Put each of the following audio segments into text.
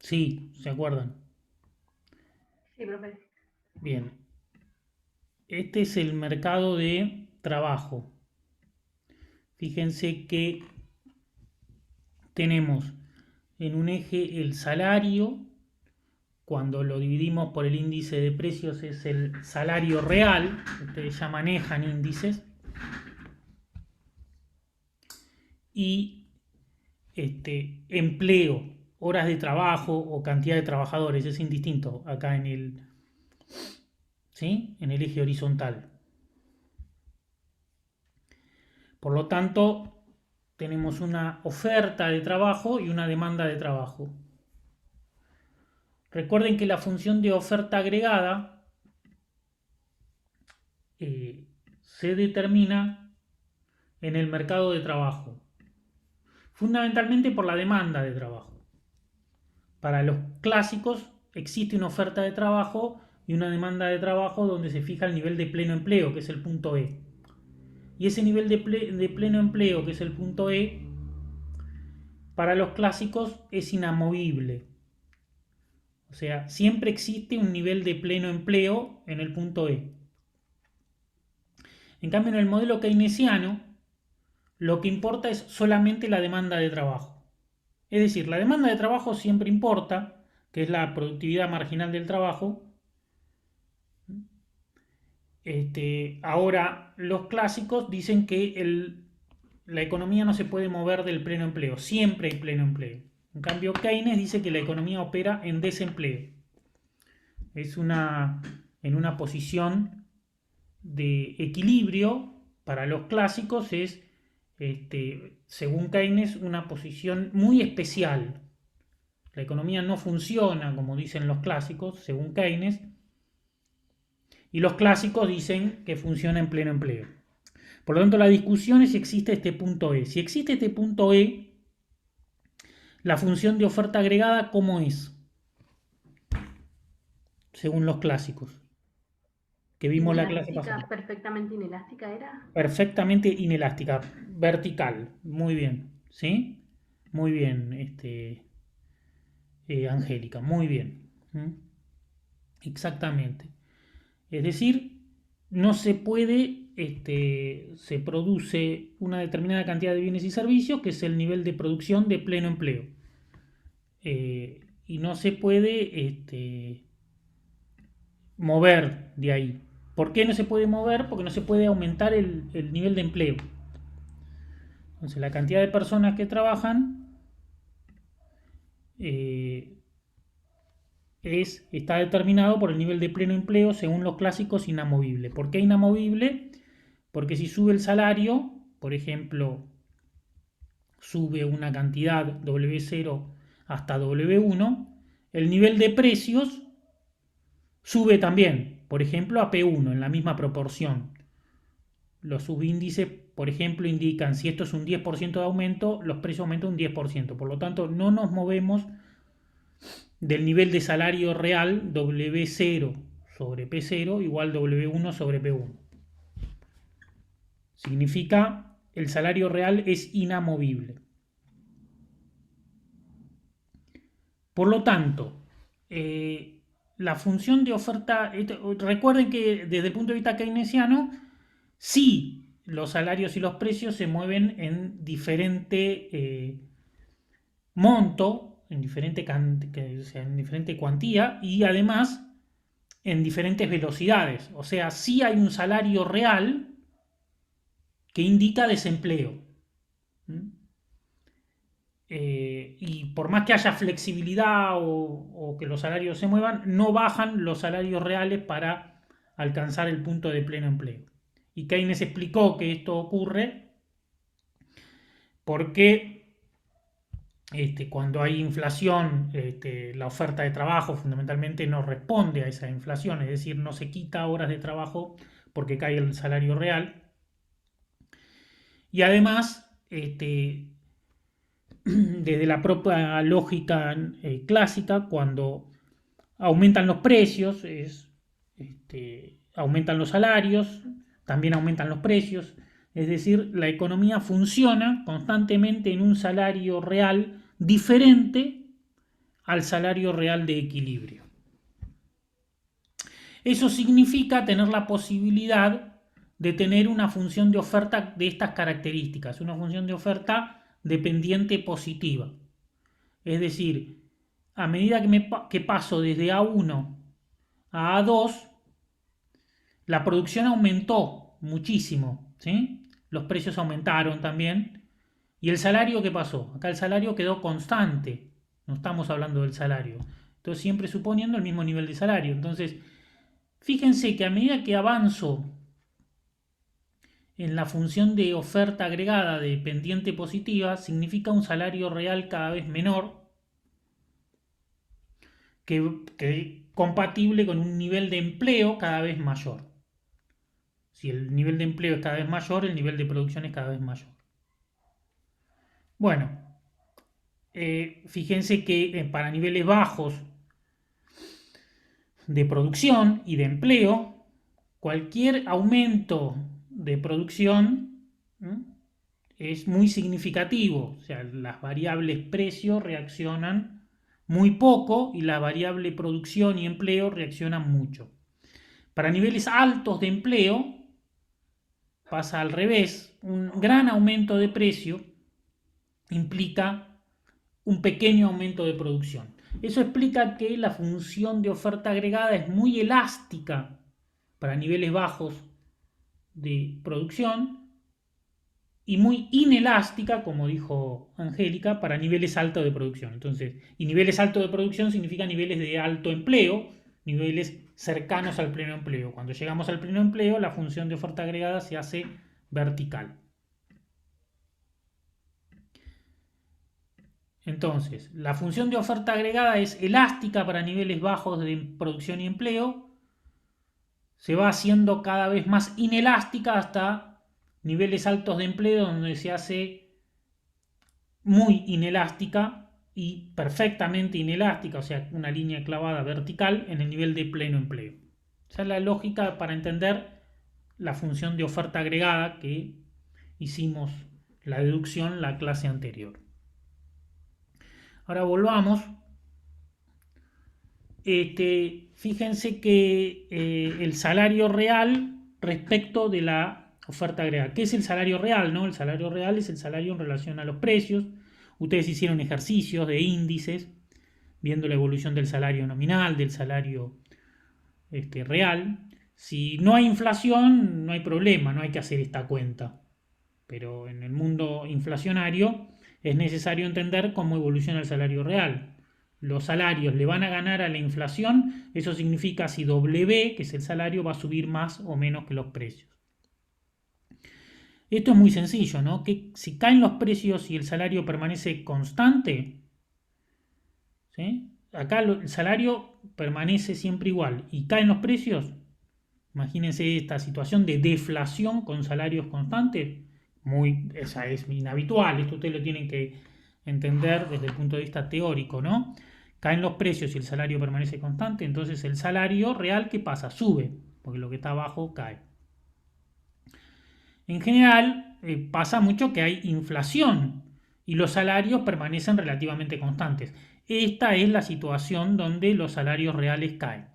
Sí, ¿se acuerdan? Sí, profe. Bien. Este es el mercado de trabajo. Fíjense que tenemos en un eje el salario. Cuando lo dividimos por el índice de precios es el salario real. Ustedes ya manejan índices. Y empleo, horas de trabajo o cantidad de trabajadores, es indistinto acá ¿sí? En el eje horizontal. Por lo tanto, tenemos una oferta de trabajo y una demanda de trabajo. Recuerden que la función de oferta agregada eh, se determina en el mercado de trabajo, fundamentalmente por la demanda de trabajo. Para los clásicos existe una oferta de trabajo y una demanda de trabajo donde se fija el nivel de pleno empleo, que es el punto E. Y ese nivel de pleno empleo, que es el punto E, para los clásicos es inamovible. O sea, siempre existe un nivel de pleno empleo en el punto E. En cambio, en el modelo keynesiano, lo que importa es solamente la demanda de trabajo. Es decir, la demanda de trabajo siempre importa, que es la productividad marginal del trabajo. Ahora, los clásicos dicen que la economía no se puede mover del pleno empleo, siempre hay pleno empleo. En cambio, Keynes dice que la economía opera en desempleo. Es en una posición de equilibrio. Para los clásicos es, según Keynes, una posición muy especial. La economía no funciona, como dicen los clásicos, según Keynes, y los clásicos dicen que funciona en pleno empleo. Por lo tanto, la discusión es si existe este punto E. Si existe este punto E, la función de oferta agregada, ¿cómo es? Según los clásicos, que vimos la clase pasada. Inelástica, perfectamente inelástica era. Perfectamente inelástica, vertical. Muy bien, ¿sí? Muy bien, Angélica, muy bien. ¿Mm? Exactamente. Es decir, no se puede, se produce una determinada cantidad de bienes y servicios, que es el nivel de producción de pleno empleo. Y no se puede mover de ahí. ¿Por qué no se puede mover? Porque no se puede aumentar el nivel de empleo. Entonces, la cantidad de personas que trabajan eh, está determinado por el nivel de pleno empleo, según los clásicos, inamovible. ¿Por qué inamovible? Porque si sube el salario, por ejemplo, sube una cantidad W0 hasta W1, el nivel de precios sube también, por ejemplo, a P1 en la misma proporción. Los subíndices, por ejemplo, indican si esto es un 10% de aumento, los precios aumentan un 10%. Por lo tanto, no nos movemos del nivel de salario real W0 sobre P0 igual W1 sobre P1. Significa el salario real es inamovible. Por lo tanto, la función de oferta, recuerden que desde el punto de vista keynesiano, sí, los salarios y los precios se mueven en diferente monto, en diferente cuantía y además en diferentes velocidades. O sea, sí hay un salario real que indica desempleo. ¿Mm? Y por más que haya flexibilidad o que los salarios se muevan, no bajan los salarios reales para alcanzar el punto de pleno empleo. Y Keynes explicó que esto ocurre porque cuando hay inflación, la oferta de trabajo fundamentalmente no responde a esa inflación, es decir, no se quita horas de trabajo porque cae el salario real. Y además, desde la propia lógica clásica, cuando aumentan los precios, aumentan los salarios, también aumentan los precios. Es decir, la economía funciona constantemente en un salario real diferente al salario real de equilibrio. Eso significa tener la posibilidad de tener una función de oferta de estas características, una función de oferta dependiente positiva. Es decir, a medida que paso desde A1 a A2, la producción aumentó muchísimo, ¿sí? Los precios aumentaron también. ¿Y el salario qué pasó? Acá el salario quedó constante. No estamos hablando del salario. Entonces siempre suponiendo el mismo nivel de salario. Entonces, fíjense que a medida que avanzo en la función de oferta agregada de pendiente positiva, significa un salario real cada vez menor que compatible con un nivel de empleo cada vez mayor. Si el nivel de empleo es cada vez mayor, el nivel de producción es cada vez mayor. Bueno, fíjense que para niveles bajos de producción y de empleo, cualquier aumento de producción es muy significativo. O sea, las variables precio reaccionan muy poco y la variable producción y empleo reaccionan mucho. Para niveles altos de empleo pasa al revés. Un gran aumento de precio implica un pequeño aumento de producción. Eso explica que la función de oferta agregada es muy elástica para niveles bajos de producción y muy inelástica, como dijo Angélica, para niveles altos de producción. Entonces, y niveles altos de producción significa niveles de alto empleo, niveles cercanos al pleno empleo. Cuando llegamos al pleno empleo, la función de oferta agregada se hace vertical. Entonces, la función de oferta agregada es elástica para niveles bajos de producción y empleo, se va haciendo cada vez más inelástica hasta niveles altos de empleo donde se hace muy inelástica y perfectamente inelástica, o sea, una línea clavada vertical en el nivel de pleno empleo. Esa es la lógica para entender la función de oferta agregada que hicimos la deducción la clase anterior. Ahora volvamos. Fíjense que el salario real respecto de la oferta agregada. ¿Qué es el salario real? ¿No? El salario real es el salario en relación a los precios. Ustedes hicieron ejercicios de índices, viendo la evolución del salario nominal, del salario real. Si no hay inflación, no hay problema, no hay que hacer esta cuenta. Pero en el mundo inflacionario es necesario entender cómo evoluciona el salario real. Los salarios le van a ganar a la inflación, eso significa si W, que es el salario, va a subir más o menos que los precios. Esto es muy sencillo, ¿no? Que si caen los precios y el salario permanece constante, ¿sí? Acá el salario permanece siempre igual y caen los precios. Imagínense esta situación de deflación con salarios constantes. Esa es inhabitual, esto ustedes lo tienen que entender desde el punto de vista teórico, ¿no? Caen los precios y el salario permanece constante, entonces el salario real, ¿qué pasa? Sube, porque lo que está abajo cae. En general, pasa mucho que hay inflación y los salarios permanecen relativamente constantes. Esta es la situación donde los salarios reales caen.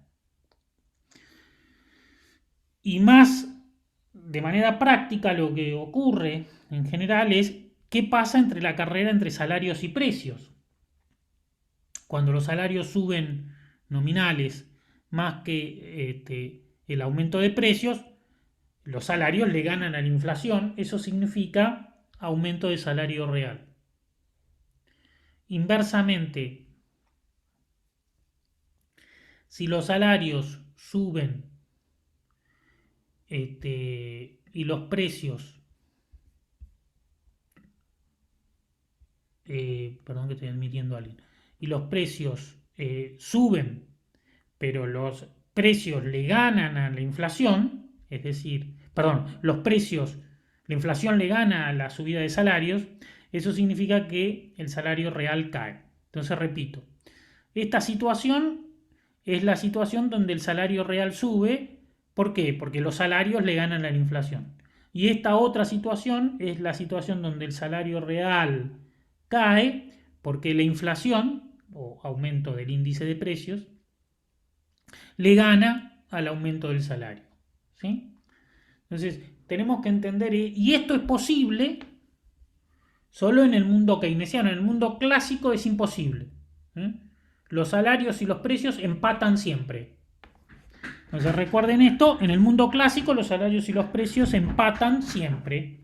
Y más de manera práctica lo que ocurre en general es qué pasa entre la carrera entre salarios y precios. Cuando los salarios suben nominales más que el aumento de precios, los salarios le ganan a la inflación, eso significa aumento de salario real. Inversamente, si los salarios suben y los precios, perdón que estoy admitiendo a alguien, y los precios suben, pero los precios le ganan a la inflación, es decir, la inflación le gana a la subida de salarios, eso significa que el salario real cae. Entonces repito, esta situación es la situación donde el salario real sube. ¿Por qué? Porque los salarios le ganan a la inflación. Y esta otra situación es la situación donde el salario real cae porque la inflación o aumento del índice de precios, le gana al aumento del salario. ¿Sí? Entonces, tenemos que entender, y esto es posible solo en el mundo keynesiano. En el mundo clásico es imposible. Los salarios y los precios empatan siempre. Entonces recuerden esto, en el mundo clásico los salarios y los precios empatan siempre.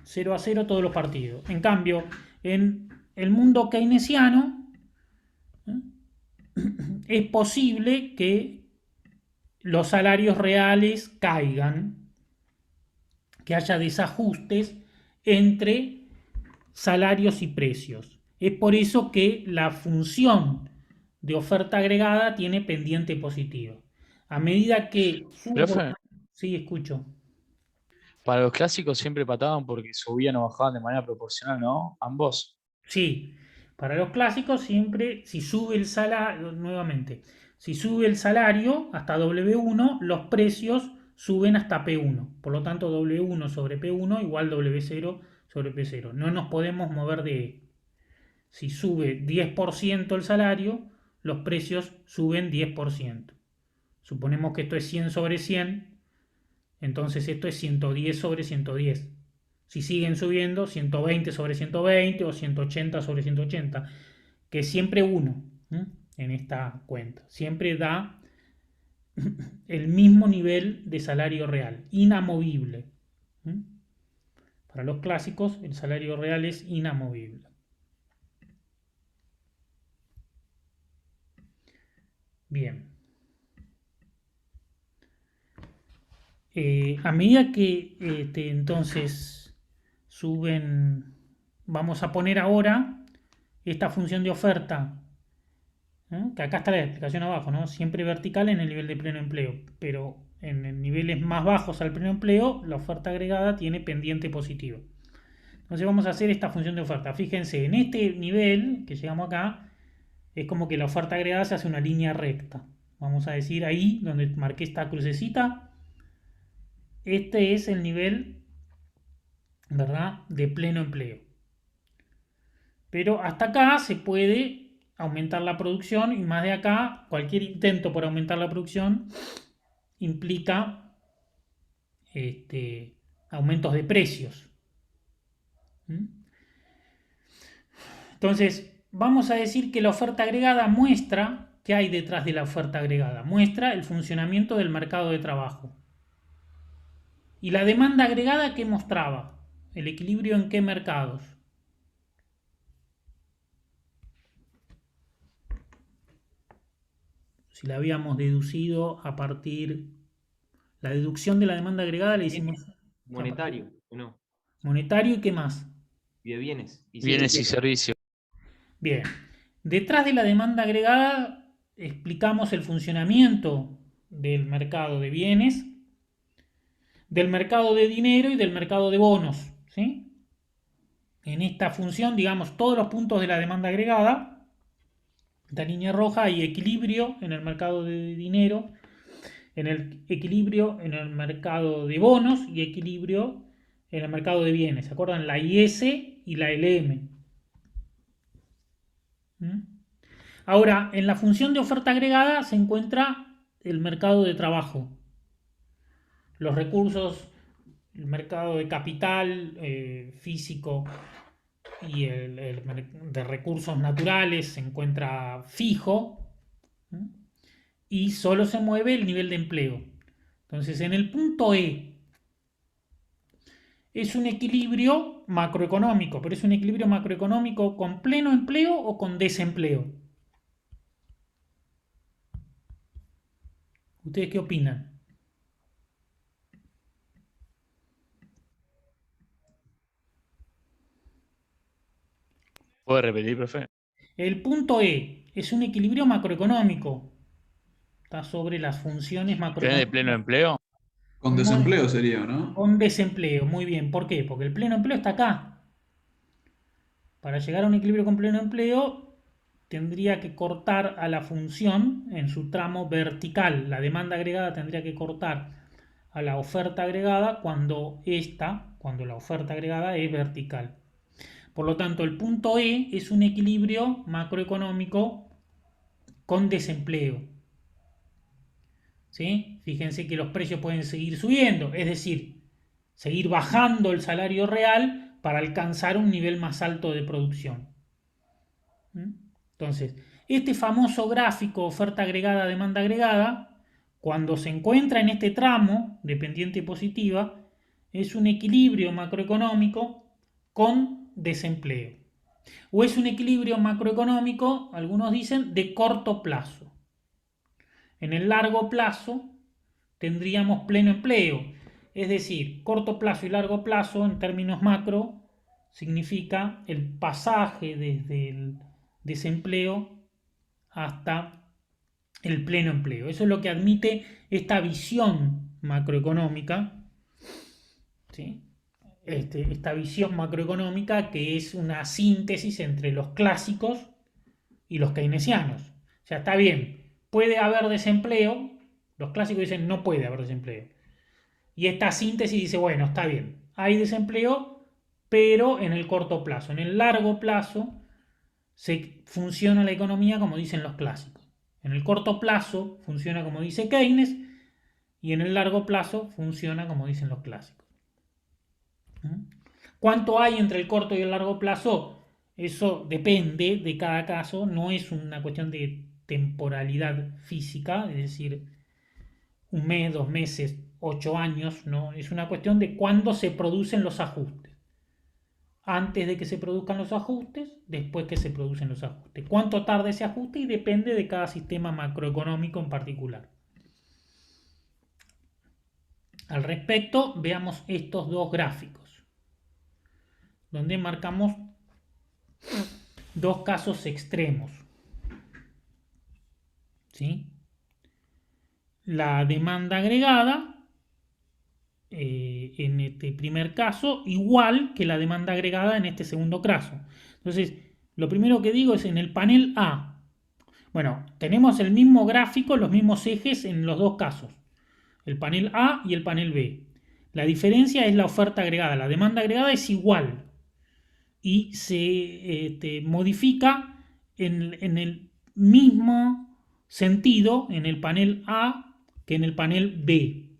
0-0 todos los partidos. En cambio, en el mundo keynesiano es posible que los salarios reales caigan, que haya desajustes entre salarios y precios. Es por eso que la función de oferta agregada tiene pendiente positiva. A medida que subo... Profe, Sí, escucho. para los clásicos siempre pataban porque subían o bajaban de manera proporcional, ¿no? Ambos. Sí, para los clásicos siempre, si sube el salario, nuevamente, si sube el salario hasta W1, los precios suben hasta P1. Por lo tanto, W1 sobre P1 igual W0 sobre P0. No nos podemos mover de E. Si sube 10% el salario, los precios suben 10%. Suponemos que esto es 100 sobre 100, entonces esto es 110 sobre 110. Si siguen subiendo, 120 sobre 120 o 180 sobre 180, que es siempre 1 en esta cuenta. Siempre da el mismo nivel de salario real, inamovible. Para los clásicos, el salario real es inamovible. Bien. A medida que entonces suben, vamos a poner ahora esta función de oferta, que acá está la explicación abajo, ¿no? Siempre vertical en el nivel de pleno empleo, pero en niveles más bajos al pleno empleo, la oferta agregada tiene pendiente positivo. Entonces vamos a hacer esta función de oferta. Fíjense, en este nivel que llegamos acá, es como que la oferta agregada se hace una línea recta. Vamos a decir ahí, donde marqué esta crucecita, este es el nivel, ¿verdad?, de pleno empleo. Pero hasta acá se puede aumentar la producción, y más de acá, cualquier intento por aumentar la producción implica aumentos de precios. Entonces, vamos a decir que la oferta agregada muestra qué hay detrás de la oferta agregada. Muestra el funcionamiento del mercado de trabajo. ¿Y la demanda agregada qué mostraba? ¿El equilibrio en qué mercados? Si la habíamos deducido a partir... La deducción de la demanda agregada le hicimos... Monetario, ¿o no? Monetario y qué más. Y de bienes. Y Bienes y servicios. Bien. Detrás de la demanda agregada explicamos el funcionamiento del mercado de bienes, del mercado de dinero y del mercado de bonos. ¿Sí? En esta función, digamos, todos los puntos de la demanda agregada, esta línea roja, hay equilibrio en el mercado de dinero, en el equilibrio en el mercado de bonos y equilibrio en el mercado de bienes. ¿Se acuerdan? La IS y la LM. Ahora, en la función de oferta agregada se encuentra el mercado de trabajo. Los recursos, el mercado de capital físico y el de recursos naturales se encuentra fijo y solo se mueve el nivel de empleo. Entonces, en el punto E es un equilibrio macroeconómico, pero es un equilibrio macroeconómico con pleno empleo o con desempleo. ¿Ustedes qué opinan? ¿Puede repetir, profe? El punto E es un equilibrio macroeconómico. Está sobre las funciones ¿Tiene de macroeconómicas. pleno empleo? Con desempleo sería, ¿no? Con desempleo, muy bien. ¿Por qué? Porque el pleno empleo está acá. Para llegar a un equilibrio con pleno empleo, tendría que cortar a la función en su tramo vertical. La demanda agregada tendría que cortar a la oferta agregada cuando la oferta agregada es vertical. Por lo tanto, el punto E es un equilibrio macroeconómico con desempleo. ¿Sí? Fíjense que los precios pueden seguir subiendo, es decir, seguir bajando el salario real para alcanzar un nivel más alto de producción. Entonces, este famoso gráfico oferta agregada, demanda agregada, cuando se encuentra en este tramo de pendiente positiva, es un equilibrio macroeconómico con desempleo. O es un equilibrio macroeconómico, algunos dicen, de corto plazo. En el largo plazo tendríamos pleno empleo. Es decir, corto plazo y largo plazo en términos macro significa el pasaje desde el desempleo hasta el pleno empleo. Eso es lo que admite esta visión macroeconómica, ¿sí? Esta visión macroeconómica que es una síntesis entre los clásicos y los keynesianos. O sea, está bien, puede haber desempleo, los clásicos dicen no puede haber desempleo. Y esta síntesis dice, bueno, está bien, hay desempleo, pero en el corto plazo. En el largo plazo funciona la economía como dicen los clásicos. En el corto plazo funciona como dice Keynes y en el largo plazo funciona como dicen los clásicos. ¿Cuánto hay entre el corto y el largo plazo? Eso depende de cada caso, no es una cuestión de temporalidad física, es decir, un mes, 2 meses, 8 años, no, es una cuestión de cuándo se producen los ajustes. Antes de que se produzcan los ajustes, después que se producen los ajustes. ¿Cuánto tarda ese ajuste? Y depende de cada sistema macroeconómico en particular. Al respecto, veamos estos dos gráficos, donde marcamos dos casos extremos. ¿Sí? La demanda agregada, en este primer caso, igual que la demanda agregada en este segundo caso. Entonces, lo primero que digo es en el panel A. Bueno, tenemos el mismo gráfico, los mismos ejes en los dos casos. El panel A y el panel B. La diferencia es la oferta agregada. La demanda agregada es igual y se modifica en el mismo sentido en el panel A que en el panel B.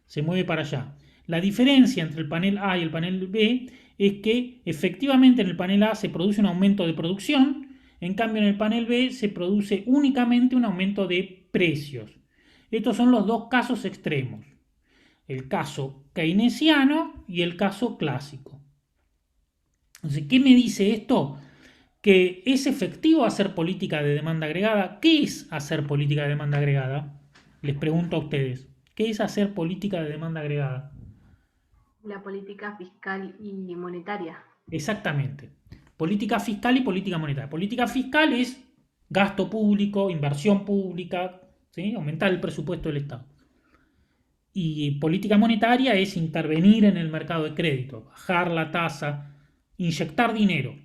Se mueve para allá. La diferencia entre el panel A y el panel B es que efectivamente en el panel A se produce un aumento de producción, en cambio en el panel B se produce únicamente un aumento de precios. Estos son los dos casos extremos, el caso keynesiano y el caso clásico. Entonces, ¿qué me dice esto? Que es efectivo hacer política de demanda agregada. ¿Qué es hacer política de demanda agregada? Les pregunto a ustedes. ¿Qué es hacer política de demanda agregada? La política fiscal y monetaria. Exactamente. Política fiscal y política monetaria. Política fiscal es gasto público, inversión pública, ¿sí? Aumentar el presupuesto del Estado. Y política monetaria es intervenir en el mercado de crédito, bajar la tasa, inyectar dinero.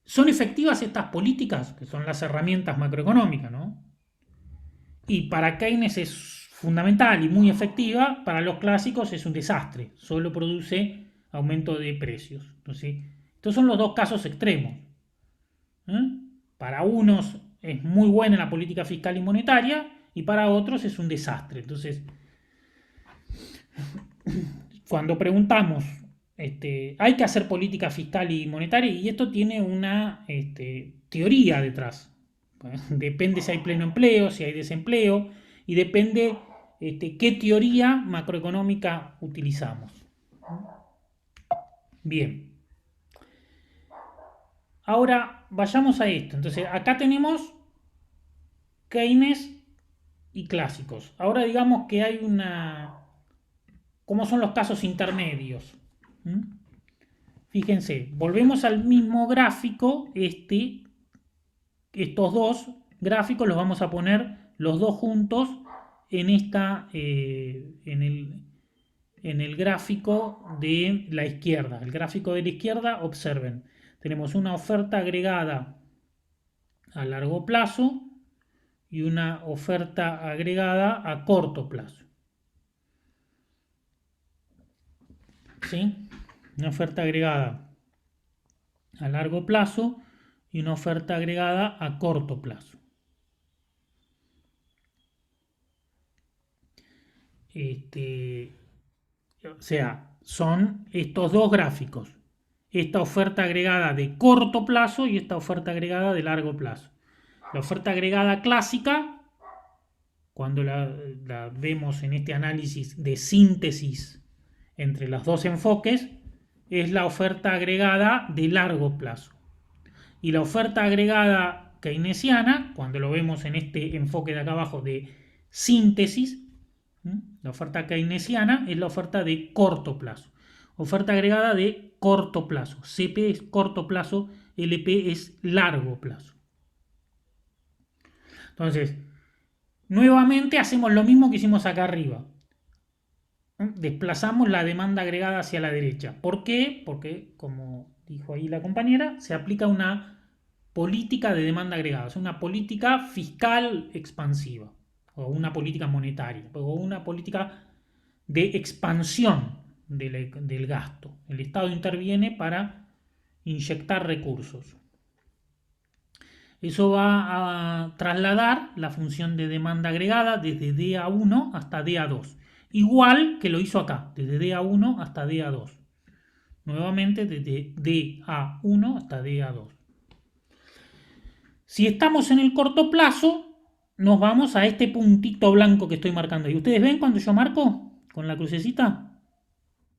¿Son efectivas estas políticas? Que son las herramientas macroeconómicas, ¿no? Y para Keynes es fundamental y muy efectiva, para los clásicos es un desastre, solo produce aumento de precios. Entonces, estos son los dos casos extremos. Para unos es muy buena la política fiscal y monetaria y para otros es un desastre. Entonces, cuando preguntamos, hay que hacer política fiscal y monetaria, y esto tiene una teoría detrás. Depende si hay pleno empleo, si hay desempleo, y depende qué teoría macroeconómica utilizamos. Bien. Ahora vayamos a esto. Entonces, acá tenemos Keynes y clásicos. Ahora digamos que hay ¿cómo son los casos intermedios? Fíjense, volvemos al mismo gráfico, estos dos gráficos los vamos a poner los dos juntos en el gráfico de la izquierda. El gráfico de la izquierda, observen, tenemos una oferta agregada a largo plazo y una oferta agregada a corto plazo. ¿Sí? una oferta agregada a largo plazo y una oferta agregada a corto plazo. O sea, son estos dos gráficos. Esta oferta agregada de corto plazo y esta oferta agregada de largo plazo. La oferta agregada clásica, cuando la vemos en este análisis de síntesis entre los dos enfoques, es la oferta agregada de largo plazo. Y la oferta agregada keynesiana, cuando lo vemos en este enfoque de acá abajo de síntesis, la oferta keynesiana es la oferta de corto plazo. Oferta agregada de corto plazo. CP es corto plazo, LP es largo plazo. Entonces, nuevamente hacemos lo mismo que hicimos acá arriba. Desplazamos la demanda agregada hacia la derecha. ¿Por qué? Porque, como dijo ahí la compañera, se aplica una política de demanda agregada, es una política fiscal expansiva, o una política monetaria, o una política de expansión del gasto. El Estado interviene para inyectar recursos. Eso va a trasladar la función de demanda agregada desde DA1 hasta DA2. Igual que lo hizo acá, desde DA1 hasta DA2. Nuevamente desde DA1 hasta DA2. Si estamos en el corto plazo, nos vamos a este puntito blanco que estoy marcando ahí. ¿Ustedes ven cuando yo marco con la crucecita?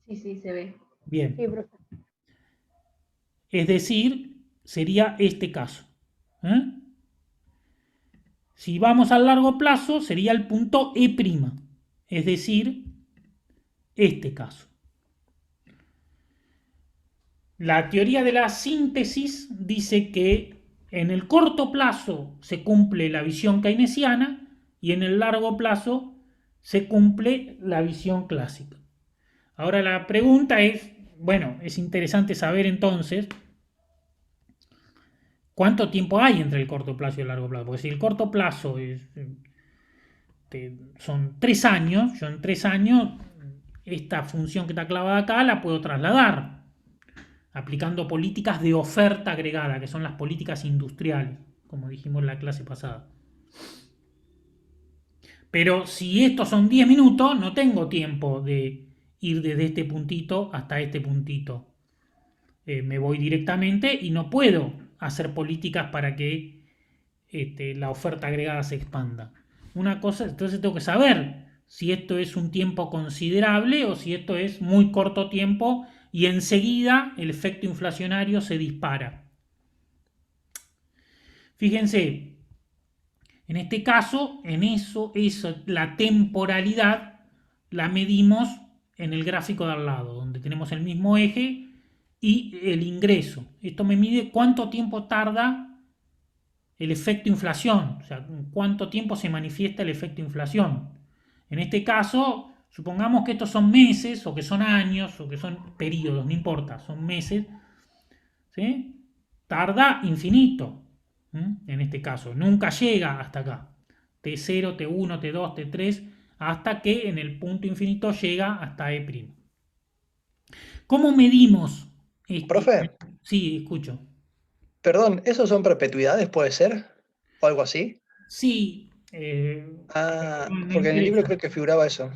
Sí, sí, se ve. Bien. Sí, profe. Es decir, sería este caso. Si vamos al largo plazo, sería el punto E', es decir, este caso. La teoría de la síntesis dice que en el corto plazo se cumple la visión keynesiana y en el largo plazo se cumple la visión clásica. Ahora la pregunta es, bueno, es interesante saber entonces ¿cuánto tiempo hay entre el corto plazo y el largo plazo? Porque si el corto plazo son 3 años, yo en 3 años esta función que está clavada acá la puedo trasladar aplicando políticas de oferta agregada, que son las políticas industriales, como dijimos en la clase pasada. Pero si estos son 10 minutos, no tengo tiempo de ir desde este puntito hasta este puntito. Me voy directamente y no puedo hacer políticas para que la oferta agregada se expanda. Una cosa, entonces tengo que saber si esto es un tiempo considerable o si esto es muy corto tiempo y enseguida el efecto inflacionario se dispara. Fíjense, en este caso, la temporalidad la medimos en el gráfico de al lado, donde tenemos el mismo eje y el ingreso. Esto me mide cuánto tiempo tarda el efecto inflación, o sea, cuánto tiempo se manifiesta el efecto inflación. En este caso, supongamos que estos son meses, o que son años, o que son periodos, no importa, son meses, ¿sí? Tarda infinito, en este caso, nunca llega hasta acá. T0, T1, T2, T3, hasta que en el punto infinito llega hasta E'. ¿Cómo medimos esto? Profe, Sí, escucho. perdón, ¿esos son perpetuidades, puede ser? ¿O algo así? Sí. Porque en el libro creo que figuraba eso.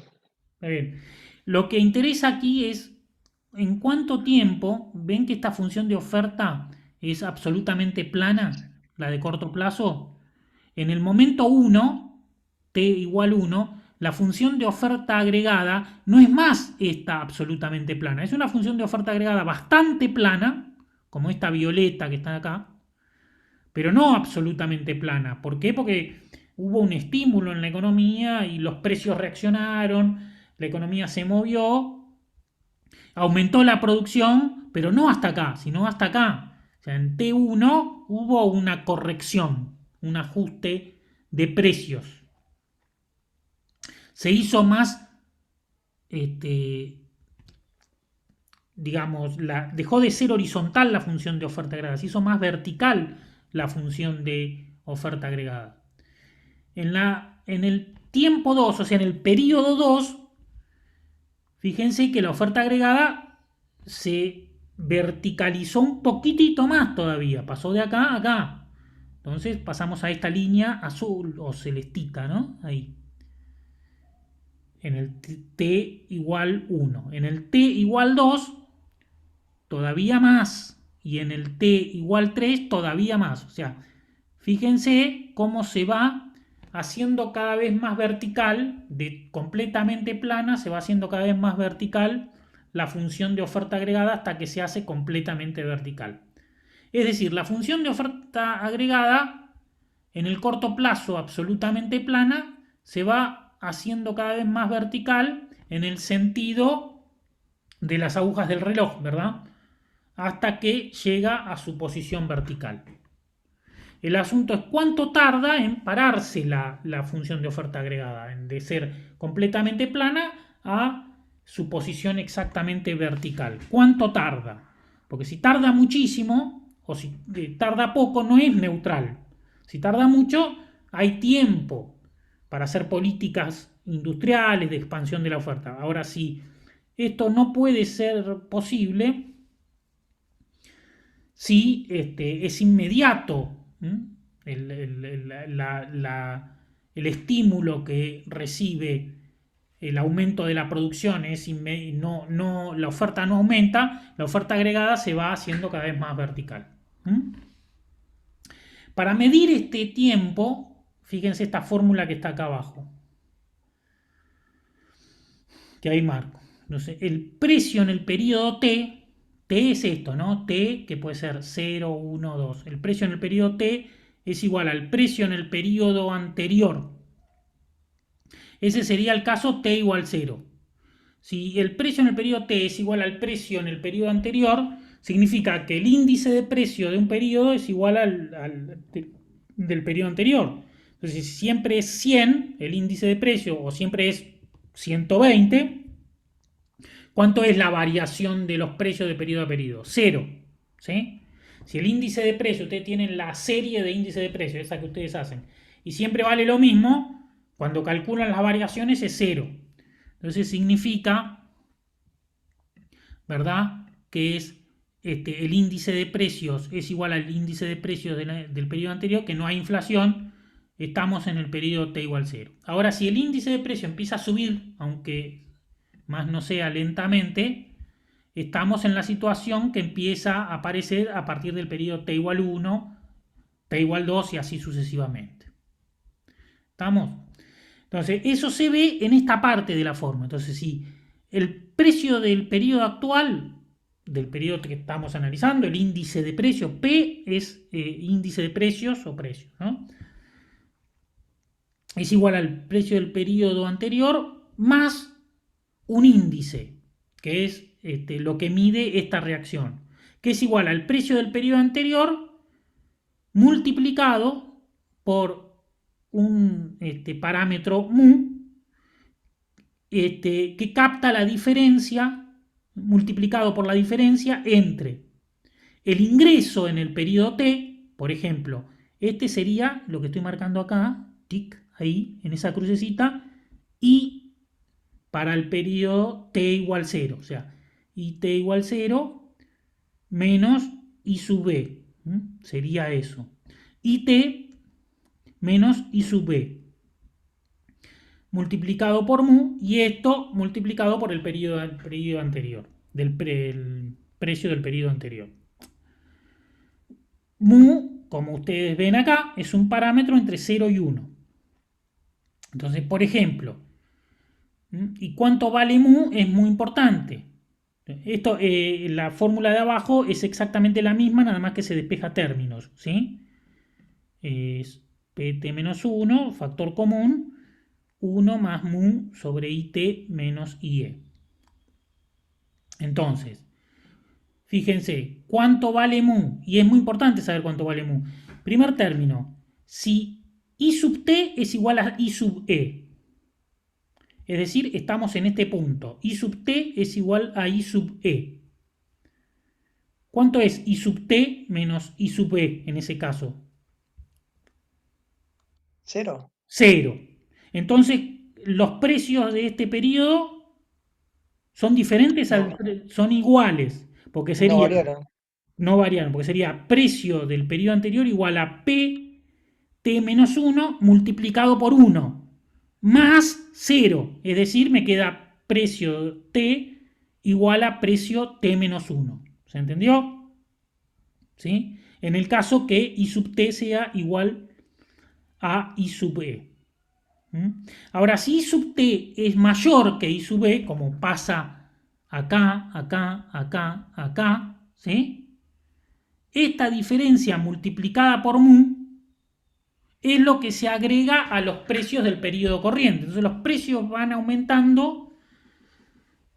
Está bien. Lo que interesa aquí es en cuánto tiempo ven que esta función de oferta es absolutamente plana, la de corto plazo. En el momento 1, t igual 1, la función de oferta agregada no es más esta absolutamente plana. Es una función de oferta agregada bastante plana, como esta violeta que está acá, pero no absolutamente plana. ¿Por qué? Porque hubo un estímulo en la economía y los precios reaccionaron, la economía se movió, aumentó la producción, pero no hasta acá, sino hasta acá. O sea, en T1 hubo una corrección, un ajuste de precios. Se hizo más, digamos, dejó de ser horizontal la función de oferta agregada, se hizo más vertical la función de oferta agregada. En el tiempo 2, o sea, en el periodo 2, fíjense que la oferta agregada se verticalizó un poquitito más todavía, pasó de acá a acá. Entonces pasamos a esta línea azul o celestita, ¿no? Ahí. En el t igual 1. En el t igual 2, todavía más. Y en el t igual 3, todavía más. O sea, fíjense cómo se va haciendo cada vez más vertical, de completamente plana, se va haciendo cada vez más vertical la función de oferta agregada hasta que se hace completamente vertical. Es decir, la función de oferta agregada en el corto plazo absolutamente plana se va haciendo cada vez más vertical en el sentido de las agujas del reloj, ¿verdad? Hasta que llega a su posición vertical. El asunto es cuánto tarda en pararse la función de oferta agregada, de ser completamente plana a su posición exactamente vertical. ¿Cuánto tarda? Porque si tarda muchísimo o si tarda poco no es neutral. Si tarda mucho hay tiempo para hacer políticas industriales de expansión de la oferta. Ahora, si esto no puede ser posible, si es inmediato, el estímulo que recibe el aumento de la producción la oferta no aumenta, la oferta agregada se va haciendo cada vez más vertical. Para medir este tiempo, fíjense esta fórmula que está acá abajo, que ahí marco. Entonces, el precio en el periodo T es esto, ¿no? T, que puede ser 0, 1, 2. El precio en el periodo T es igual al precio en el periodo anterior. Ese sería el caso T igual 0. Si el precio en el periodo T es igual al precio en el periodo anterior, significa que el índice de precio de un periodo es igual al del periodo anterior. Entonces, si siempre es 100 el índice de precio o siempre es 120, ¿cuánto es la variación de los precios de periodo a periodo? 0. ¿Sí? Si el índice de precio, ustedes tienen la serie de índice de precio, esa que ustedes hacen, y siempre vale lo mismo, cuando calculan las variaciones es 0. Entonces significa, ¿verdad?, que es el índice de precios es igual al índice de precios del periodo anterior, que no hay inflación, estamos en el periodo T igual 0. Ahora, si el índice de precio empieza a subir, aunque más no sea lentamente, estamos en la situación que empieza a aparecer a partir del periodo T igual 1, T igual 2 y así sucesivamente. ¿Estamos? Entonces, eso se ve en esta parte de la forma. Entonces, si el precio del periodo actual, del periodo que estamos analizando, el índice de precios, P es índice de precios o precios, ¿no? Es igual al precio del periodo anterior más un índice, que es lo que mide esta reacción, que es igual al precio del periodo anterior multiplicado por un parámetro mu, que capta la diferencia, multiplicado por la diferencia entre el ingreso en el periodo T, por ejemplo, este sería lo que estoy marcando acá, tic, ahí, en esa crucecita, y para el periodo T igual 0, o sea, IT igual 0 menos I sub B, sería eso. IT menos I sub B, multiplicado por mu, y esto multiplicado por el periodo anterior, el precio del periodo anterior. Mu, como ustedes ven acá, es un parámetro entre 0 y 1. Entonces, por ejemplo, ¿y cuánto vale mu? Es muy importante. Esto, la fórmula de abajo es exactamente la misma, nada más que se despeja términos, ¿sí? Es PT menos 1, factor común, 1 más mu sobre IT menos IE. Entonces, fíjense, ¿cuánto vale mu? Y es muy importante saber cuánto vale mu. Primer término, si I sub T es igual a I sub E, es decir, estamos en este punto. I sub T es igual a I sub E. ¿Cuánto es I sub T menos I sub E en ese caso? 0. 0. Entonces, los precios de este periodo Son diferentes, son iguales, porque No sería, variaron. no variaron, porque sería precio del periodo anterior igual a P T menos 1 multiplicado por 1 más 0. Es decir, me queda precio T igual a precio T menos 1. ¿Se entendió? ¿Sí? En el caso que I sub T sea igual a I sub E. Ahora, si I sub T es mayor que I sub E, como pasa acá, acá, acá, acá, ¿sí? Esta diferencia multiplicada por mu es lo que se agrega a los precios del periodo corriente. Entonces los precios van aumentando.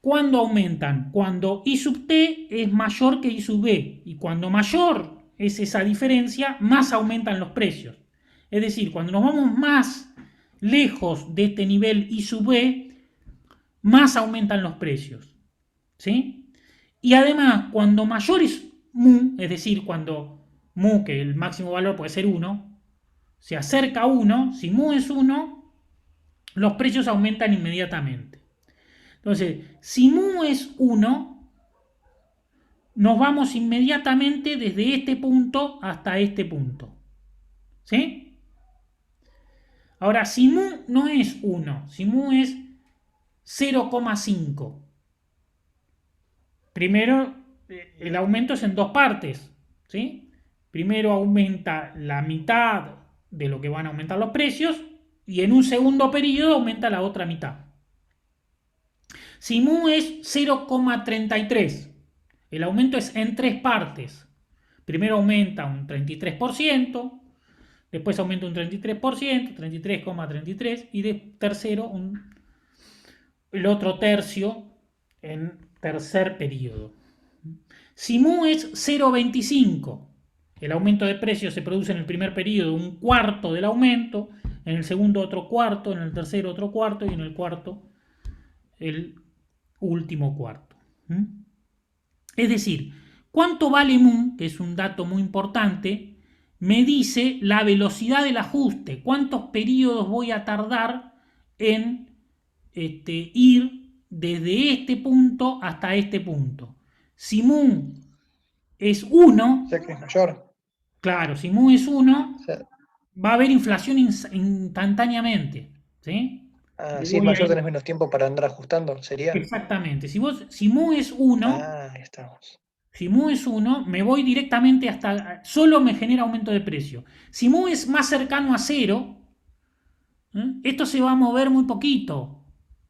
¿Cuándo aumentan? Cuando I sub T es mayor que I sub E. Y cuando mayor es esa diferencia, más aumentan los precios. Es decir, cuando nos vamos más lejos de este nivel I sub E, más aumentan los precios. ¿Sí? Y además, cuando mayor es mu, es decir, cuando mu, que el máximo valor puede ser 1, se acerca a 1, si mu es 1, los precios aumentan inmediatamente. Entonces, si mu es 1, nos vamos inmediatamente desde este punto hasta este punto. ¿Sí? Ahora, si mu no es 1, si mu es 0,5, primero el aumento es en dos partes. ¿Sí? Primero aumenta la mitad de lo que van a aumentar los precios y en un segundo periodo aumenta la otra mitad. Si mu es 0,33, el aumento es en tres partes. Primero aumenta un 33%, después aumenta un 33%, 33,33 y de tercero el otro tercio en tercer periodo. Si mu es 0,25, el aumento de precios se produce en el primer periodo un cuarto del aumento, en el segundo otro cuarto, en el tercero otro cuarto y en el cuarto el último cuarto. Es decir, cuánto vale mu, que es un dato muy importante, me dice la velocidad del ajuste, cuántos periodos voy a tardar en ir desde este punto hasta este punto. Si mu es 1, O sea que es mayor. claro, si mu es 1, O sea, va a haber inflación instantáneamente. ¿Sí? si es mayor tenés menos tiempo para andar ajustando, ¿sería? Exactamente. Si mu es 1, Ahí estamos. si mu es 1, me voy directamente hasta... Solo me genera aumento de precio. Si mu es más cercano a 0, esto se va a mover muy poquito.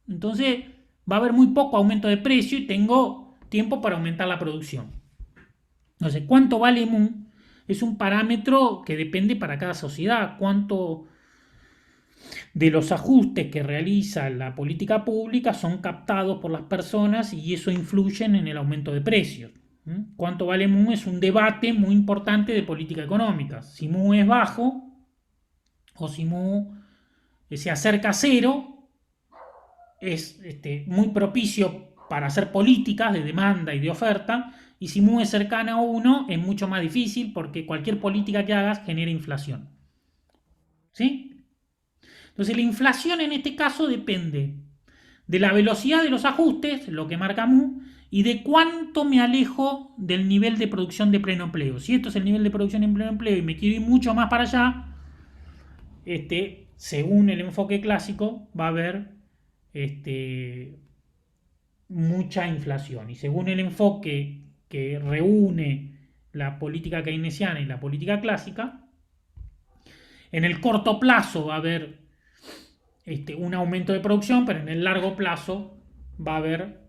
Entonces va a haber muy poco aumento de precio y tengo tiempo para aumentar la producción. Entonces, ¿cuánto vale mu? Es un parámetro que depende para cada sociedad. Cuánto de los ajustes que realiza la política pública son captados por las personas y eso influye en el aumento de precios. ¿Cuánto vale mu? Es un debate muy importante de política económica. Si mu es bajo o si mu se acerca a 0, es muy propicio para hacer políticas de demanda y de oferta, y si mu es cercana a 1 es mucho más difícil porque cualquier política que hagas genera inflación. ¿Sí? Entonces la inflación en este caso depende de la velocidad de los ajustes, lo que marca mu, y de cuánto me alejo del nivel de producción de pleno empleo. Si esto es el nivel de producción en pleno empleo y me quiero ir mucho más para allá, según el enfoque clásico, va a haber mucha inflación. Y según el enfoque que reúne la política keynesiana y la política clásica, en el corto plazo va a haber un aumento de producción, pero en el largo plazo va a haber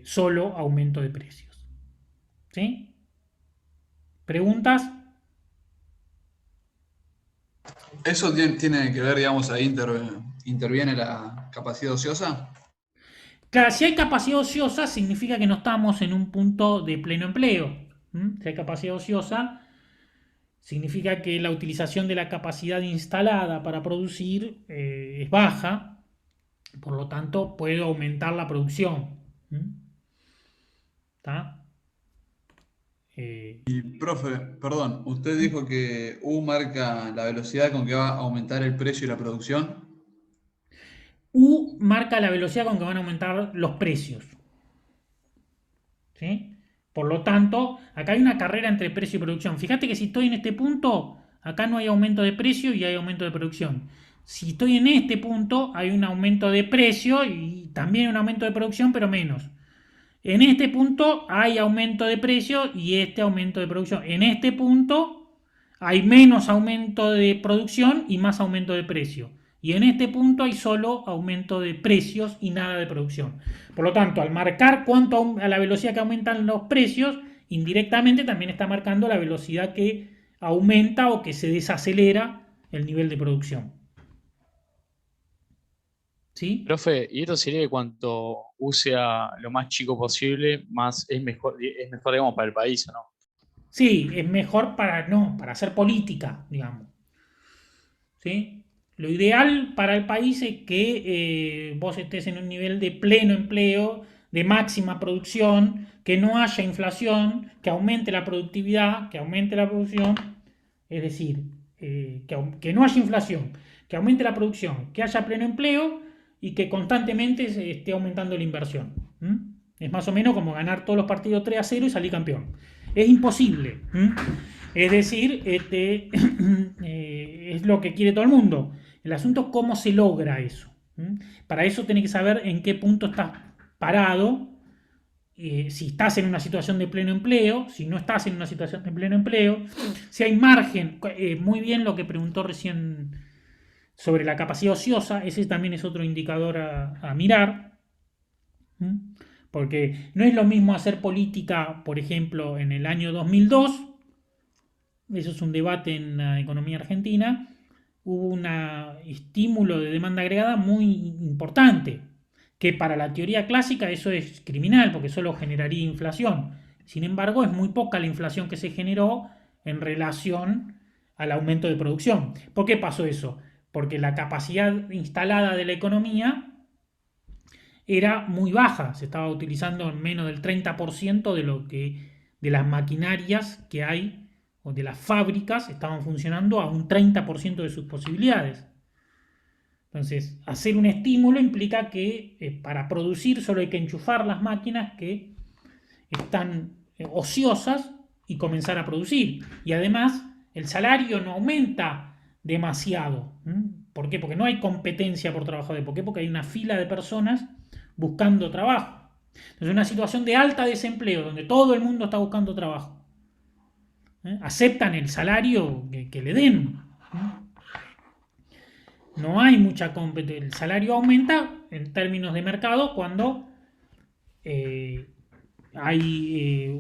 solo aumento de precios. ¿Sí? ¿Preguntas? ¿Eso tiene que ver, digamos, ahí interviene la capacidad ociosa? Claro, si hay capacidad ociosa significa que no estamos en un punto de pleno empleo. Si hay capacidad ociosa significa que la utilización de la capacidad instalada para producir es baja, por lo tanto puede aumentar la producción. ¿Está? Y, profe, perdón, usted dijo que U marca la velocidad con que va a aumentar el precio y la producción. U marca la velocidad con que van a aumentar los precios. ¿sí? Por lo tanto, acá hay una carrera entre precio y producción. Fíjate que si estoy en este punto, acá no hay aumento de precio y hay aumento de producción. Si estoy en este punto, hay un aumento de precio y también un aumento de producción, pero menos. En este punto hay aumento de precio y este aumento de producción. En este punto hay menos aumento de producción y más aumento de precio. Y en este punto hay solo aumento de precios y nada de producción. Por lo tanto, al marcar cuánto a la velocidad que aumentan los precios, indirectamente también está marcando la velocidad que aumenta o que se desacelera el nivel de producción. ¿Sí? Profe, y esto sería que cuanto use a lo más chico posible, más es mejor, digamos, para el país, ¿o no? Sí, es mejor para hacer política, digamos. ¿Sí? Lo ideal para el país es que vos estés en un nivel de pleno empleo, de máxima producción, que no haya inflación, que aumente la productividad, que aumente la producción, es decir, que no haya inflación, que aumente la producción, que haya pleno empleo y que constantemente se esté aumentando la inversión. Es más o menos como ganar todos los partidos 3-0 y salir campeón. Es imposible. Es decir, es lo que quiere todo el mundo. El asunto es cómo se logra eso. Para eso tenés que saber en qué punto estás parado, si estás en una situación de pleno empleo, si no estás en una situación de pleno empleo, si hay margen. Muy bien lo que preguntó recién sobre la capacidad ociosa, ese también es otro indicador a mirar. Porque no es lo mismo hacer política, por ejemplo, en el año 2002, eso es un debate en la economía argentina, hubo un estímulo de demanda agregada muy importante, que para la teoría clásica eso es criminal, porque solo generaría inflación. Sin embargo, es muy poca la inflación que se generó en relación al aumento de producción. ¿Por qué pasó eso? Porque la capacidad instalada de la economía era muy baja, se estaba utilizando menos del 30% de las maquinarias que hay o de las fábricas estaban funcionando a un 30% de sus posibilidades. Entonces, hacer un estímulo implica que para producir solo hay que enchufar las máquinas que están ociosas y comenzar a producir. Y además, el salario no aumenta demasiado. ¿Por qué? Porque no hay competencia por trabajadores. ¿Por qué? Porque hay una fila de personas buscando trabajo. Entonces, una situación de alta desempleo, donde todo el mundo está buscando trabajo. Aceptan el salario que le den. No hay mucha competencia. El salario aumenta en términos de mercado cuando hay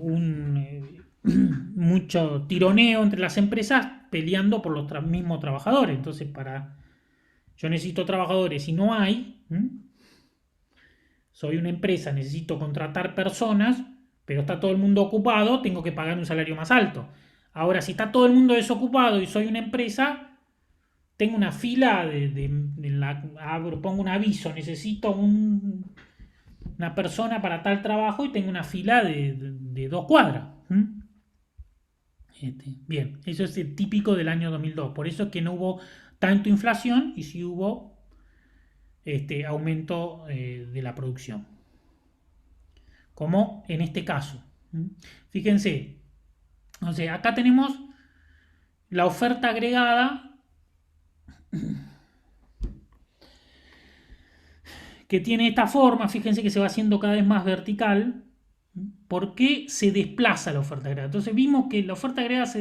mucho tironeo entre las empresas peleando por los mismos trabajadores. Entonces, yo necesito trabajadores y no hay. Soy una empresa, necesito contratar personas, pero está todo el mundo ocupado, tengo que pagar un salario más alto. Ahora, si está todo el mundo desocupado y soy una empresa, tengo una fila pongo un aviso, necesito una persona para tal trabajo y tengo una fila de 2 cuadras. Bien, eso es el típico del año 2002. Por eso es que no hubo tanto inflación y sí hubo aumento de la producción. Como en este caso. Fíjense, acá tenemos la oferta agregada que tiene esta forma. Fíjense que se va haciendo cada vez más vertical. ¿Por qué se desplaza la oferta agregada? Entonces vimos que la oferta agregada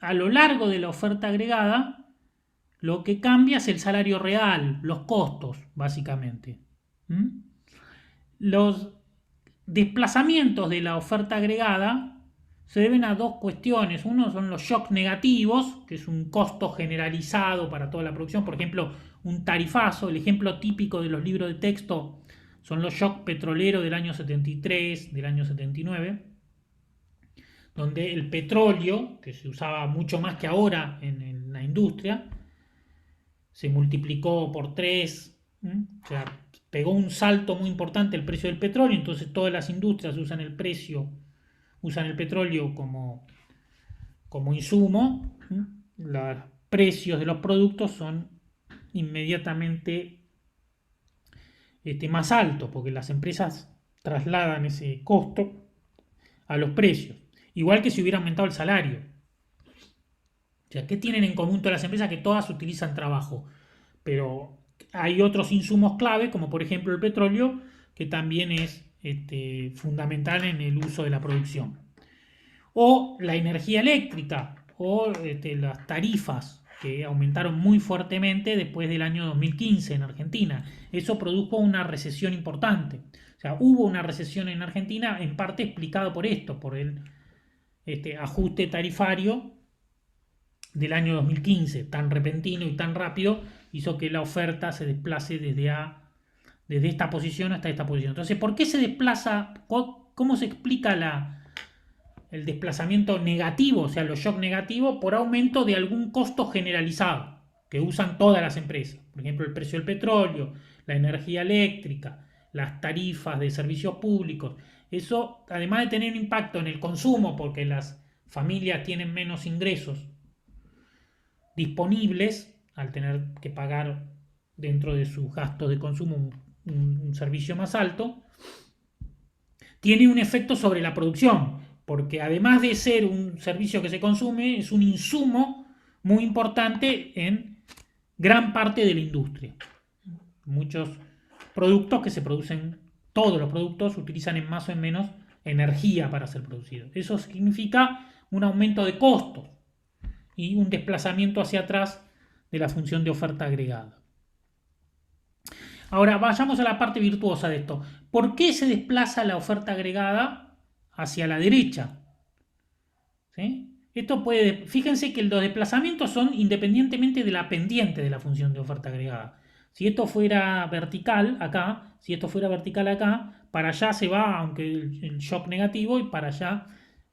a lo largo de la oferta agregada lo que cambia es el salario real, los costos, básicamente. Los desplazamientos de la oferta agregada se deben a dos cuestiones. Uno son los shocks negativos, que es un costo generalizado para toda la producción. Por ejemplo, un tarifazo. El ejemplo típico de los libros de texto son los shocks petroleros del año 73, del año 79, donde el petróleo, que se usaba mucho más que ahora en la industria, se multiplicó por 3, o sea, pegó un salto muy importante el precio del petróleo. Entonces todas las industrias usan el petróleo como insumo. Los precios de los productos son inmediatamente más altos, porque las empresas trasladan ese costo a los precios. Igual que si hubiera aumentado el salario. O sea, ¿qué tienen en común todas las empresas? Que todas utilizan trabajo. Pero hay otros insumos clave, como por ejemplo el petróleo, que también es fundamental en el uso de la producción. O la energía eléctrica, o las tarifas que aumentaron muy fuertemente después del año 2015 en Argentina. Eso produjo una recesión importante. O sea, hubo una recesión en Argentina en parte explicado por esto, por el ajuste tarifario del año 2015, tan repentino y tan rápido, hizo que la oferta se desplace desde esta posición hasta esta posición. Entonces, ¿por qué se desplaza? ¿Cómo se explica el desplazamiento negativo, o sea, los shocks negativos, por aumento de algún costo generalizado que usan todas las empresas? Por ejemplo, el precio del petróleo, la energía eléctrica, las tarifas de servicios públicos. Eso, además de tener un impacto en el consumo, porque las familias tienen menos ingresos disponibles al tener que pagar dentro de sus gastos de consumo un servicio más alto, tiene un efecto sobre la producción, porque además de ser un servicio que se consume, es un insumo muy importante en gran parte de la industria. Muchos productos que se producen, todos los productos utilizan en más o en menos energía para ser producidos. Eso significa un aumento de costos y un desplazamiento hacia atrás de la función de oferta agregada. Ahora vayamos a la parte virtuosa de esto. ¿Por qué se desplaza la oferta agregada hacia la derecha? ¿Sí? Fíjense que los desplazamientos son independientemente de la pendiente de la función de oferta agregada. Si esto fuera vertical acá, para allá se va, aunque el shock negativo, y para allá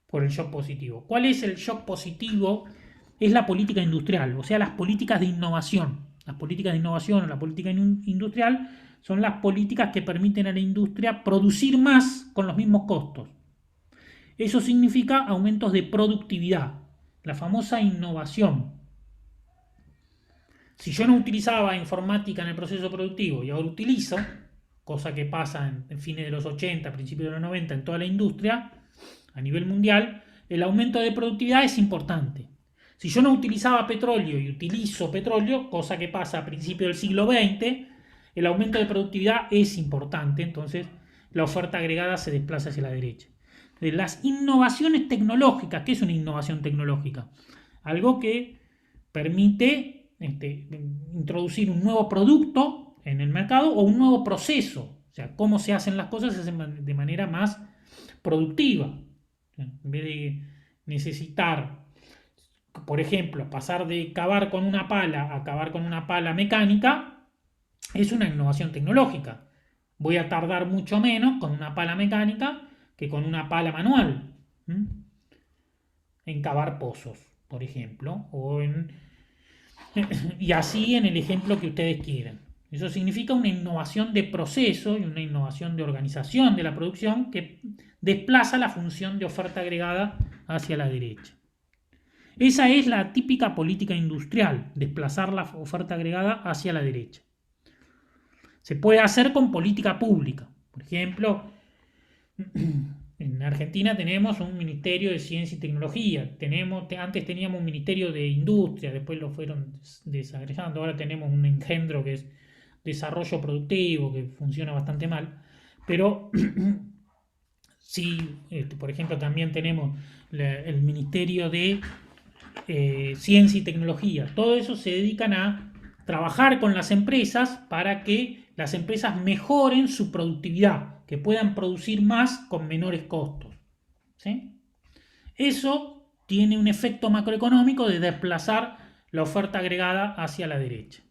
por el shock positivo. ¿Cuál es el shock positivo? Es la política industrial, o sea, las políticas de innovación. Las políticas de innovación o la política industrial son las políticas que permiten a la industria producir más con los mismos costos. Eso significa aumentos de productividad, la famosa innovación. Si yo no utilizaba informática en el proceso productivo y ahora utilizo, cosa que pasa en fines de los 80, principios de los 90 en toda la industria, a nivel mundial, el aumento de productividad es importante. Si yo no utilizaba petróleo y utilizo petróleo, cosa que pasa a principios del siglo XX, el aumento de productividad es importante, entonces la oferta agregada se desplaza hacia la derecha. Entonces, las innovaciones tecnológicas, ¿qué es una innovación tecnológica? Algo que permite introducir un nuevo producto en el mercado o un nuevo proceso. O sea, cómo se hacen las cosas se hacen de manera más productiva. En vez de necesitar, por ejemplo, pasar de cavar con una pala a cavar con una pala mecánica, es una innovación tecnológica. Voy a tardar mucho menos con una pala mecánica que con una pala manual. En cavar pozos, por ejemplo, y así en el ejemplo que ustedes quieran. Eso significa una innovación de proceso y una innovación de organización de la producción que desplaza la función de oferta agregada hacia la derecha. Esa es la típica política industrial, desplazar la oferta agregada hacia la derecha. Se puede hacer con política pública. Por ejemplo, en Argentina tenemos un Ministerio de Ciencia y Tecnología. Antes teníamos un Ministerio de Industria, después lo fueron desagregando. Ahora tenemos un engendro que es Desarrollo Productivo, que funciona bastante mal. Pero sí, por ejemplo, también tenemos el Ministerio de Ciencia y Tecnología. Todo eso se dedican a trabajar con las empresas para que las empresas mejoren su productividad, que puedan producir más con menores costos. ¿Sí? Eso tiene un efecto macroeconómico de desplazar la oferta agregada hacia la derecha.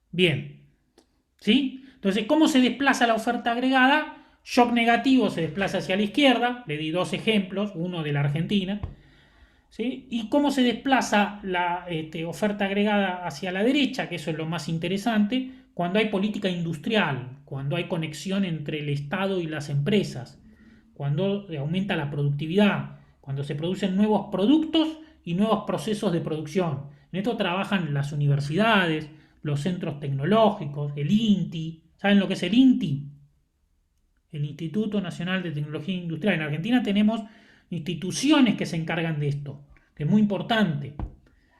Bien. ¿Sí? Entonces, ¿cómo se desplaza la oferta agregada? Shock negativo se desplaza hacia la izquierda. Le di dos ejemplos, uno de la Argentina. ¿Sí? ¿Y cómo se desplaza la oferta agregada hacia la derecha? Que eso es lo más interesante. Cuando hay política industrial, cuando hay conexión entre el Estado y las empresas, cuando aumenta la productividad, cuando se producen nuevos productos y nuevos procesos de producción. En esto trabajan las universidades, los centros tecnológicos, el INTI. ¿Saben lo que es el INTI? el Instituto Nacional de Tecnología Industrial. En Argentina tenemos instituciones que se encargan de esto, que es muy importante.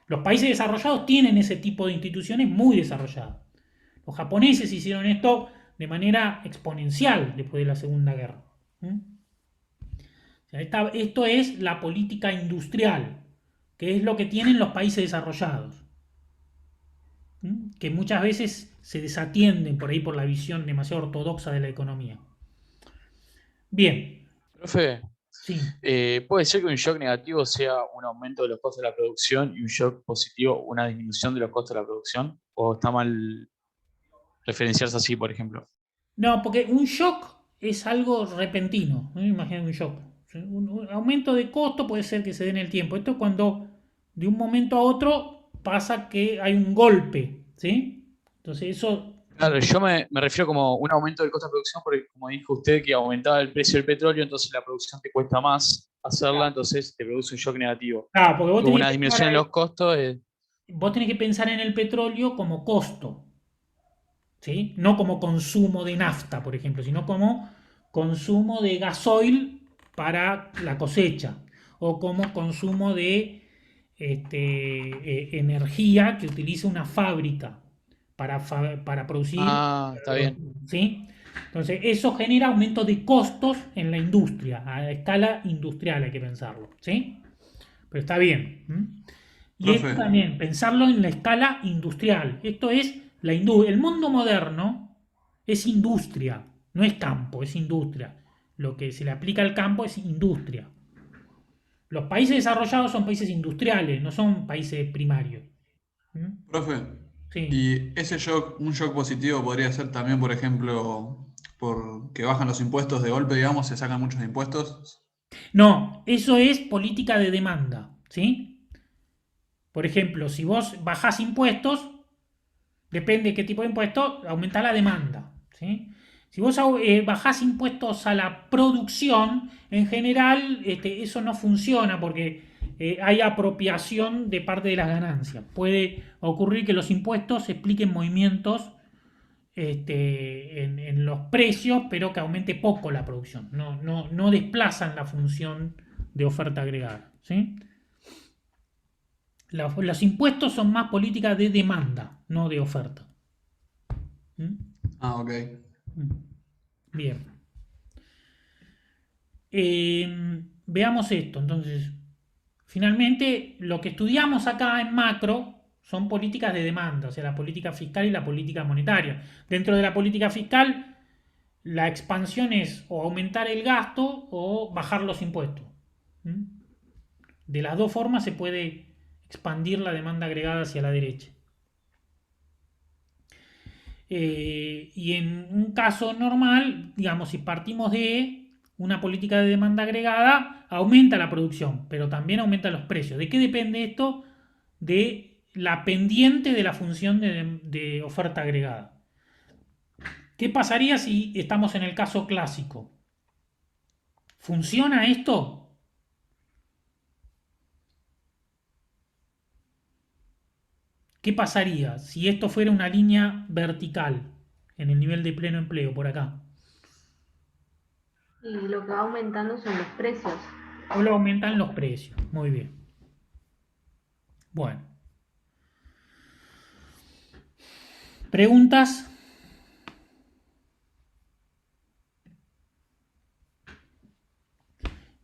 Los países desarrollados tienen ese tipo de instituciones muy desarrolladas. Los japoneses hicieron esto de manera exponencial después de la Segunda Guerra. O sea, esto es la política industrial, que es lo que tienen los países desarrollados, que muchas veces se desatienden por ahí por la visión demasiado ortodoxa de la economía. Bien, Profe, sí. ¿puede ser que un shock negativo sea un aumento de los costos de la producción y un shock positivo una disminución de los costos de la producción? ¿O está mal referenciarse así, por ejemplo? No, porque un shock es algo repentino. ¿No? Imagina un shock. Un aumento de costo puede ser que se dé en el tiempo. Esto es cuando de un momento a otro pasa que hay un golpe, ¿sí? Entonces eso... Claro, yo me refiero como un aumento del costo de producción, porque como dijo usted que aumentaba el precio del petróleo, entonces la producción te cuesta más hacerla, entonces te produce un shock negativo. Claro, porque Y como una disminución en los costos vos tenés que pensar en el petróleo como costo, ¿sí? No como consumo de nafta, por ejemplo, sino como consumo de gasoil para la cosecha o como consumo de energía que utiliza una fábrica para producir. está bien. ¿Sí? Entonces, eso genera aumento de costos en la industria, a escala industrial hay que pensarlo, ¿sí? Pero está bien. Y esto Profe, también, pensarlo en la escala industrial. Esto es el mundo moderno es industria, no es campo, es industria. Lo que se le aplica al campo es industria. Los países desarrollados son países industriales, no son países primarios. profe, Sí. y ese shock, un shock positivo podría ser también, por ejemplo, porque bajan los impuestos de golpe, digamos, se sacan muchos impuestos. No, eso es política de demanda, ¿sí? Por ejemplo, si vos bajás impuestos, depende de qué tipo de impuesto, aumenta la demanda, ¿sí? Si vos bajás impuestos a la producción, en general eso no funciona porque hay apropiación de parte de las ganancias. Puede ocurrir que los impuestos expliquen movimientos en los precios, pero que aumente poco la producción. No desplazan la función de oferta agregada, ¿sí? Los impuestos son más políticas de demanda, no de oferta. Ah, ok. Bien. Veamos esto. Entonces, finalmente, lo que estudiamos acá en macro son políticas de demanda, o sea, la política fiscal y la política monetaria. Dentro de la política fiscal, la expansión es o aumentar el gasto o bajar los impuestos. De las dos formas se puede expandir la demanda agregada hacia la derecha. Y en un caso normal, digamos, si partimos de una política de demanda agregada, aumenta la producción, pero también aumenta los precios. ¿De qué depende esto? De la pendiente de la función de oferta agregada. ¿Qué pasaría si estamos en el caso clásico? ¿Funciona esto? ¿Qué pasaría si esto fuera una línea vertical en el nivel de pleno empleo por acá? Y lo que va aumentando son los precios. Solo aumentan los precios. Muy bien. Bueno. ¿Preguntas?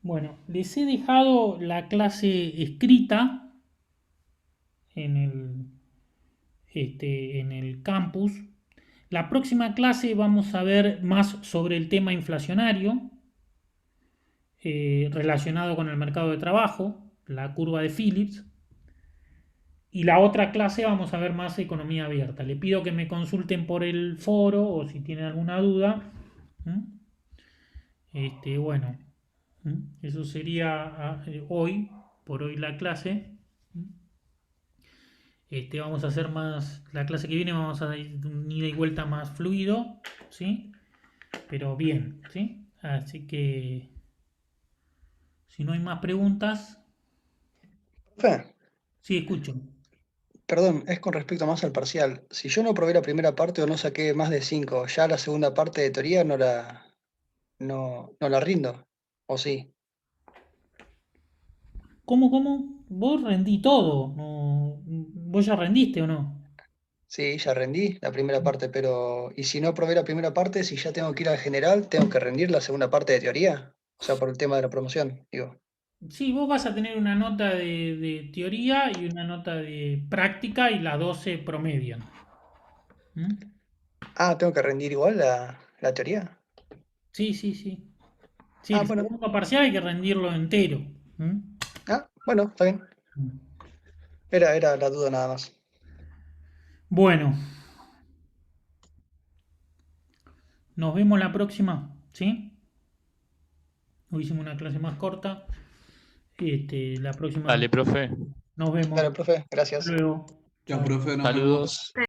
Bueno, les he dejado la clase escrita en el campus. La próxima clase vamos a ver más sobre el tema inflacionario relacionado con el mercado de trabajo, la curva de Phillips. Y la otra clase vamos a ver más economía abierta. Le pido que me consulten por el foro o si tienen alguna duda. Bueno, eso sería hoy, por hoy la clase. Vamos a hacer más, la clase que viene vamos a dar un ida y vuelta más fluido, ¿sí? Pero bien, ¿sí? Así que, si no hay más preguntas, Profe, sí, escucho. perdón, es con respecto más al parcial. Si yo no probé la primera parte o no saqué más de 5, ¿ya la segunda parte de teoría no la rindo. ¿O sí? ¿Cómo? Vos rendí todo. ¿Vos ya rendiste o no? Sí, ya rendí la primera parte, pero ¿y si no aprobé la primera parte, si ya tengo que ir al general, tengo que rendir la segunda parte de teoría? O sea, por el tema de la promoción, digo. Sí, vos vas a tener una nota de teoría y una nota de práctica y las 12 promedian. ¿Mm? Ah, tengo que rendir igual la teoría. Sí, sí, sí. Sí, Ah, el bueno. segundo parcial hay que rendirlo entero. ¿Mm? Ah, bueno, está bien. Era la duda nada más. Bueno, nos vemos la próxima, ¿sí? Hoy hicimos una clase más corta. La próxima Dale, profe. nos vemos. Dale, profe, Hasta gracias. luego. Ya, Chao. profe, nos Saludos. vemos.